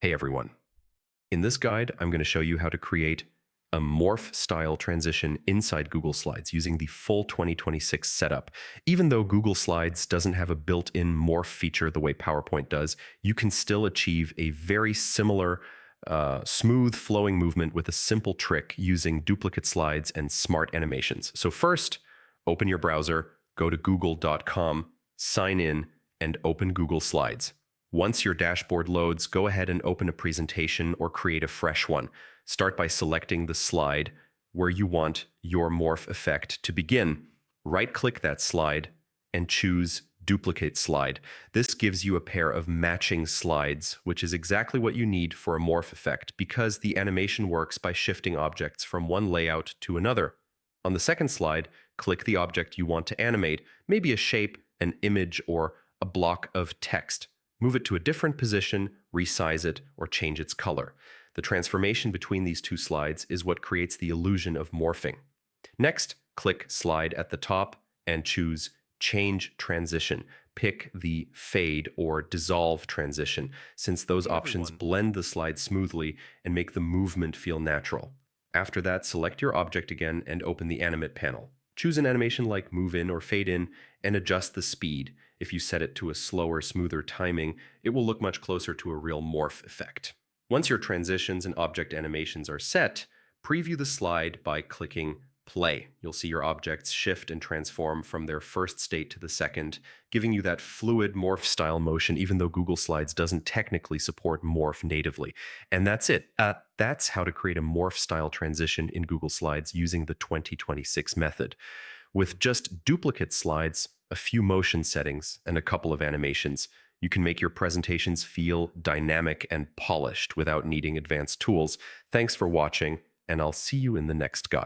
Hey everyone. In this guide, I'm going to show you how to create a morph style transition inside Google Slides using the full 2026 setup. Even though Google Slides doesn't have a built-in morph feature the way PowerPoint does, you can still achieve a very similar smooth flowing movement with a simple trick using duplicate slides and smart animations. So first, open your browser, go to google.com, sign in, and open Google Slides. Once your dashboard loads, go ahead and open a presentation or create a fresh one. Start by selecting the slide where you want your morph effect to begin. Right-click that slide and choose Duplicate Slide. This gives you a pair of matching slides, which is exactly what you need for a morph effect because the animation works by shifting objects from one layout to another. On the second slide, click the object you want to animate, maybe a shape, an image, or a block of text. Move it to a different position, resize it, or change its color. The transformation between these two slides is what creates the illusion of morphing. Next, click Slide at the top and choose Change Transition. Pick the Fade or Dissolve transition, since those options blend the slide smoothly and make the movement feel natural. After that, select your object again and open the Animate panel. Choose an animation like Move In or Fade In and adjust the speed. If you set it to a slower, smoother timing, it will look much closer to a real morph effect. Once your transitions and object animations are set, preview the slide by clicking Play. You'll see your objects shift and transform from their first state to the second, giving you that fluid morph-style motion even though Google Slides doesn't technically support morph natively. And that's it. That's how to create a morph-style transition in Google Slides using the 2026 method. With just duplicate slides, a few motion settings, and a couple of animations, you can make your presentations feel dynamic and polished without needing advanced tools. Thanks for watching, and I'll see you in the next guide.